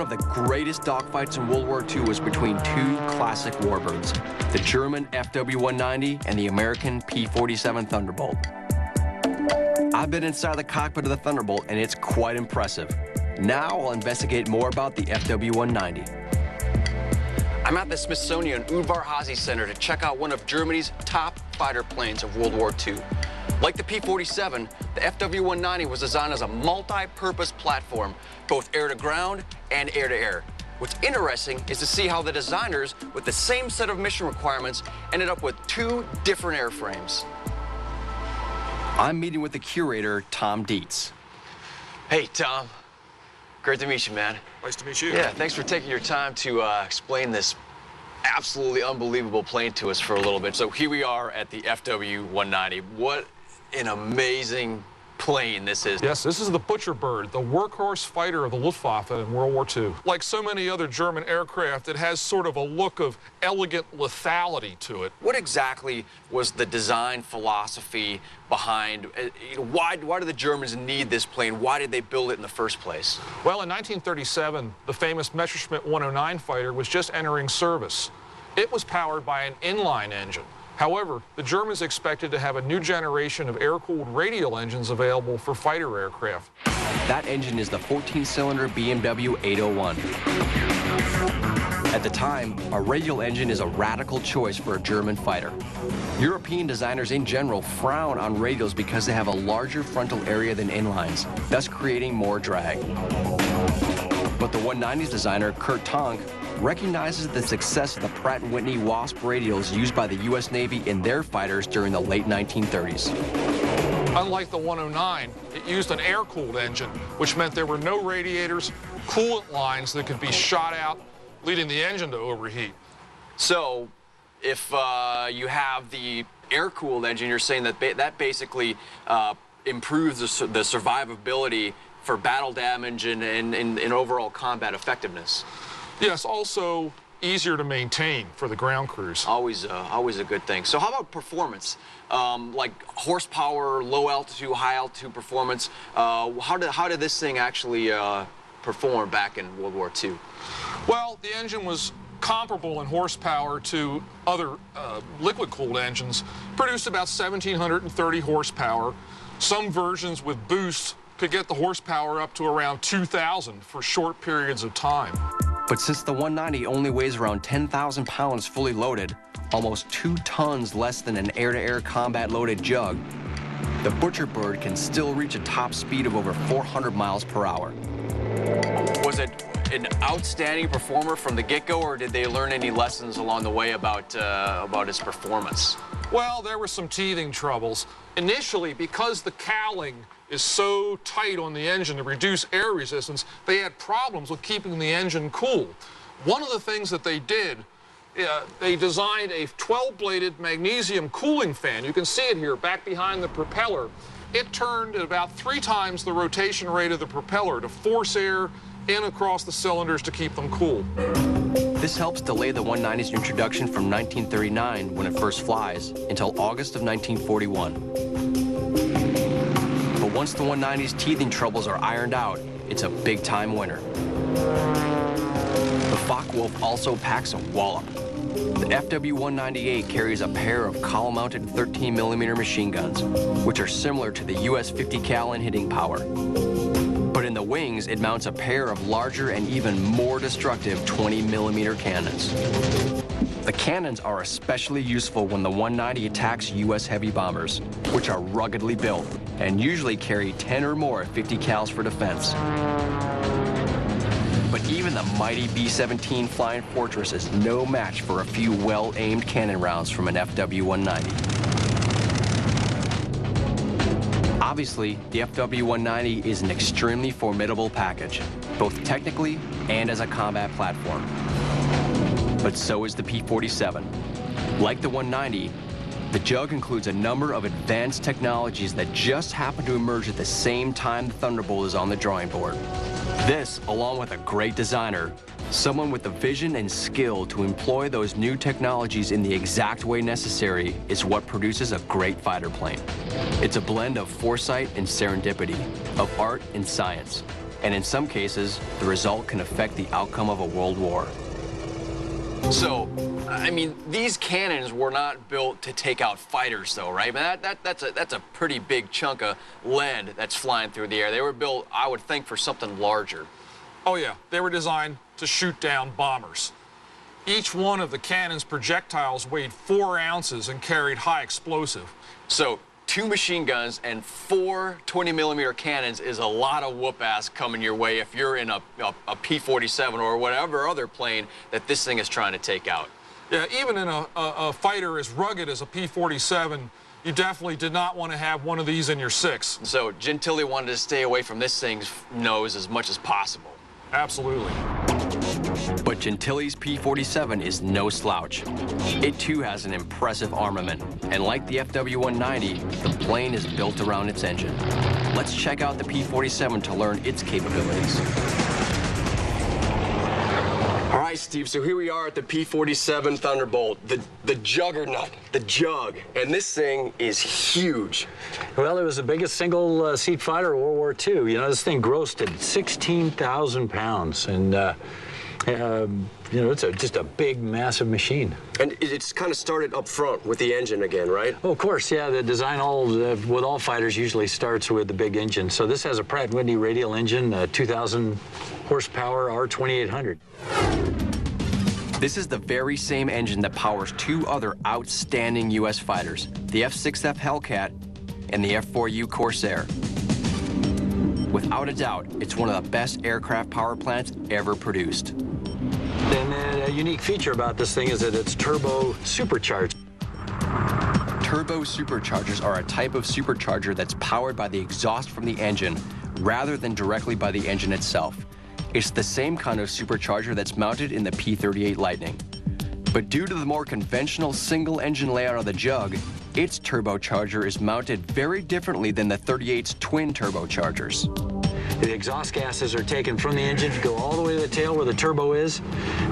of the greatest dogfights in World War II was between two classic warbirds, the German FW-190 and the American P-47 Thunderbolt. I've been inside the cockpit of the Thunderbolt, and it's quite impressive. Now I'll investigate more about the FW-190. I'm at the Smithsonian Udvar-Hazy Center to check out one of Germany's top fighter planes of World War II. Like the P-47, the FW-190 was designed as a multi-purpose platform, both air-to-ground and air-to-air. What's interesting is to see how the designers, with the same set of mission requirements, ended up with two different airframes. I'm meeting with the curator, Tom Dietz. Hey, Tom. Great to meet you, man. Nice to meet you. Yeah, thanks for taking your time to explain this absolutely unbelievable plane to us for a little bit. So here we are at the FW-190. What an amazing plane this is. Yes, this is the Butcher Bird, the workhorse fighter of the Luftwaffe in World War II. Like so many other German aircraft, it has sort of a look of elegant lethality to it. What exactly was the design philosophy behind, why do the Germans need this plane? Why did they build it in the first place? Well, in 1937, the famous Messerschmitt 109 fighter was just entering service. It was powered by an inline engine. However, the Germans expected to have a new generation of air-cooled radial engines available for fighter aircraft. That engine is the 14-cylinder BMW 801. At the time, a radial engine is a radical choice for a German fighter. European designers in general frown on radials because they have a larger frontal area than inlines, thus creating more drag. But the 190's designer, Kurt Tonk, recognizes the success of the Pratt & Whitney Wasp radials used by the U.S. Navy in their fighters during the late 1930s. Unlike the 109, it used an air-cooled engine, which meant there were no radiators, coolant lines that could be shot out, leading the engine to overheat. So, if you have the air-cooled engine, you're saying that that basically improves the survivability for battle damage and overall combat effectiveness. Yes, also easier to maintain for the ground crews. Always a good thing. So how about performance? Like horsepower, low altitude, high altitude performance. How did this thing actually perform back in World War II? Well, the engine was comparable in horsepower to other liquid-cooled engines, produced about 1,730 horsepower. Some versions with boosts could get the horsepower up to around 2,000 for short periods of time. But since the 190 only weighs around 10,000 pounds fully loaded, almost 2 tons less than an air-to-air combat-loaded Jug, the Butcher Bird can still reach a top speed of over 400 miles per hour. Was it an outstanding performer from the get-go, or did they learn any lessons along the way about its performance? Well, there were some teething troubles. Initially, because the cowling is so tight on the engine to reduce air resistance, they had problems with keeping the engine cool. One of the things that they did, they designed a 12-bladed magnesium cooling fan. You can see it here, back behind the propeller. It turned at about 3 times the rotation rate of the propeller to force air in across the cylinders to keep them cool. This helps delay the 190's introduction from 1939, when it first flies, until August of 1941. But once the 190's teething troubles are ironed out, it's a big-time winner. The Focke Wulf also packs a wallop. The FW-198 carries a pair of column-mounted 13mm machine guns, which are similar to the US 50 cal in hitting power. But in the wings, it mounts a pair of larger and even more destructive 20mm cannons. The cannons are especially useful when the 190 attacks US heavy bombers, which are ruggedly built and usually carry 10 or more 50 cals for defense. But even the mighty B-17 Flying Fortress is no match for a few well-aimed cannon rounds from an FW-190. Obviously, the FW-190 is an extremely formidable package, both technically and as a combat platform. But so is the P-47. Like the 190, the Jug includes a number of advanced technologies that just happen to emerge at the same time the Thunderbolt is on the drawing board. This, along with a great designer, someone with the vision and skill to employ those new technologies in the exact way necessary, is what produces a great fighter plane. It's a blend of foresight and serendipity, of art and science. And in some cases, the result can affect the outcome of a world war. So, I mean, these cannons were not built to take out fighters, though, right? I mean, that's a pretty big chunk of lead that's flying through the air. They were built, I would think, for something larger. Oh, yeah. They were designed to shoot down bombers. Each one of the cannon's projectiles weighed 4 ounces and carried high explosive. So, 2 machine guns and 4 20-millimeter cannons is a lot of whoop-ass coming your way if you're in a P-47 or whatever other plane that this thing is trying to take out. Yeah, even in a fighter as rugged as a P-47, you definitely did not want to have one of these in your 6. So Gentili wanted to stay away from this thing's nose as much as possible. Absolutely. But Gentili's P-47 is no slouch. It too has an impressive armament, and like the FW-190, the plane is built around its engine. Let's check out the P-47 to learn its capabilities. All right, Steve, so here we are at the P-47 Thunderbolt, the juggernaut, the jug, and this thing is huge. Well, it was the biggest single-seat fighter of World War II. You know, this thing grossed at 16,000 pounds, and you know, it's just a big, massive machine. And it's kind of started up front with the engine again, right? Oh, of course, yeah. The design with all fighters usually starts with the big engine. So this has a Pratt & Whitney radial engine, 2,000 horsepower R2800. This is the very same engine that powers 2 other outstanding U.S. fighters, the F-6F Hellcat and the F-4U Corsair. Without a doubt, it's one of the best aircraft power plants ever produced. And a unique feature about this thing is that it's turbo supercharged. Turbo superchargers are a type of supercharger that's powered by the exhaust from the engine rather than directly by the engine itself. It's the same kind of supercharger that's mounted in the P-38 Lightning. But due to the more conventional single-engine layout of the Jug, its turbocharger is mounted very differently than the 38's twin turbochargers. The exhaust gases are taken from the engine to go all the way to the tail where the turbo is.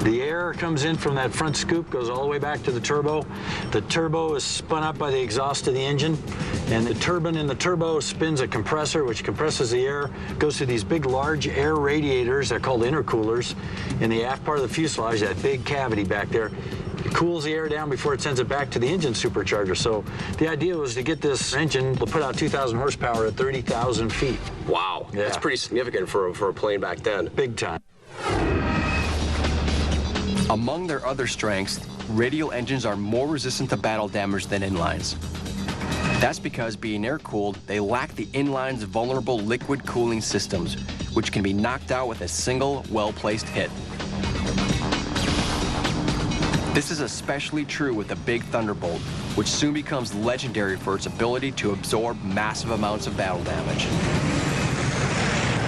The air comes in from that front scoop, goes all the way back to the turbo. The turbo is spun up by the exhaust of the engine, and the turbine in the turbo spins a compressor, which compresses the air, goes to these big, large air radiators. They're called intercoolers. In the aft part of the fuselage, that big cavity back there, it cools the air down before it sends it back to the engine supercharger. So the idea was to get this engine to put out 2,000 horsepower at 30,000 feet. Wow, yeah. That's pretty significant for a plane back then. Big time. Among their other strengths, radial engines are more resistant to battle damage than inlines. That's because, being air-cooled, they lack the inline's vulnerable liquid cooling systems, which can be knocked out with a single, well-placed hit. This is especially true with the big Thunderbolt, which soon becomes legendary for its ability to absorb massive amounts of battle damage.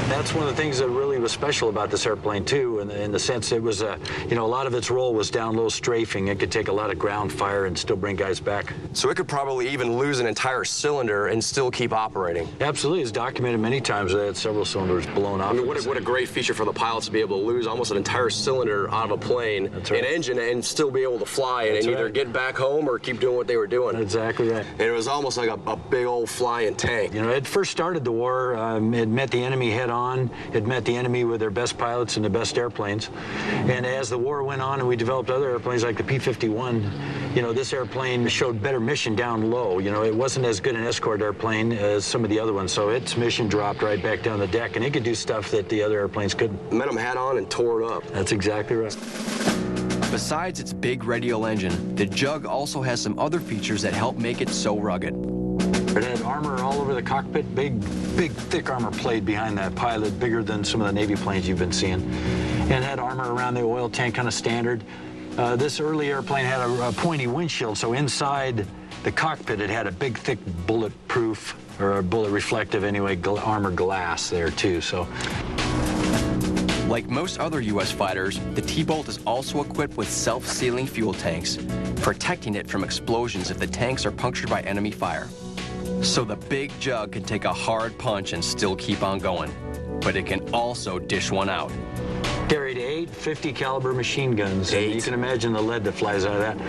That's one of the things that really was special about this airplane, too, in the sense it was, you know, a lot of its role was down low strafing. It could take a lot of ground fire and still bring guys back. So it could probably even lose an entire cylinder and still keep operating. Absolutely. It's documented many times that it had several cylinders blown off. I mean, what a great feature for the pilots to be able to lose almost an entire cylinder out of a plane, an engine, and still be able to fly and either get back home or keep doing what they were doing. Exactly right. And it was almost like a big old flying tank. You know, it first started the war. It met the enemy head-on. It met the enemy with their best pilots and the best airplanes. And as the war went on and we developed other airplanes like the P-51, you know, this airplane showed better mission down low. You know, it wasn't as good an escort airplane as some of the other ones, so its mission dropped right back down the deck, and it could do stuff that the other airplanes couldn't. Met them head-on and tore it up. That's exactly right. Besides its big radial engine, the Jug also has some other features that help make it so rugged. It had armor all over the cockpit, big, thick armor plate behind that pilot, bigger than some of the Navy planes you've been seeing. And it had armor around the oil tank, kind of standard. This early airplane had a pointy windshield, so inside the cockpit it had a big, thick bulletproof, or bullet reflective anyway, armor glass there too. So, like most other U.S. fighters, the T-Bolt is also equipped with self-sealing fuel tanks, protecting it from explosions if the tanks are punctured by enemy fire. So the big Jug can take a hard punch and still keep on going, but it can also dish one out. Carried 8 50 caliber machine guns. 8. You can imagine the lead that flies out of that.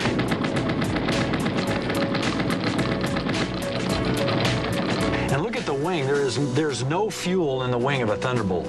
And look at the wing. wing. There's no fuel in the wing of a Thunderbolt.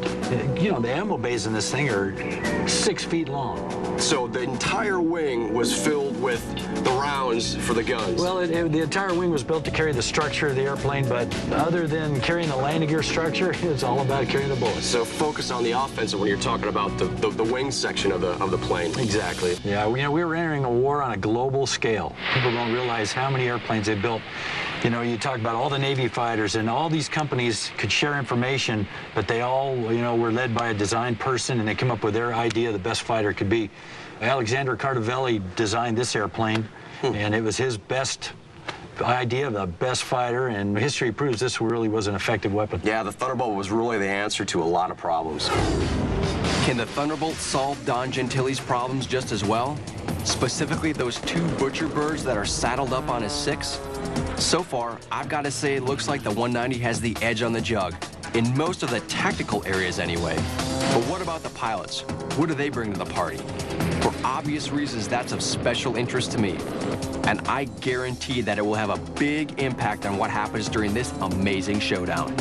You know, the ammo bays in this thing are 6 feet long. So the entire wing was filled with the rounds for the guns. Well, the entire wing was built to carry the structure of the airplane, but other than carrying the landing gear structure, it's all about carrying the bullets. So focus on the offensive when you're talking about the wing section of the plane. Exactly. Yeah, we were entering a war on a global scale. People don't realize how many airplanes they built. You know, you talk about all the Navy fighters, and all these companies could share information, but they all, you know, were led by a design person, and they come up with their idea of the best fighter could be. Alexander Cardavelli designed this airplane, and it was his best idea of the best fighter, and history proves this really was an effective weapon. Yeah, the Thunderbolt was really the answer to a lot of problems. Can the Thunderbolt solve Don Gentili's problems just as well? Specifically those 2 butcher birds that are saddled up on his 6? So far, I've got to say it looks like the 190 has the edge on the jug, in most of the tactical areas anyway. But what about the pilots? What do they bring to the party? For obvious reasons, that's of special interest to me. And I guarantee that it will have a big impact on what happens during this amazing showdown.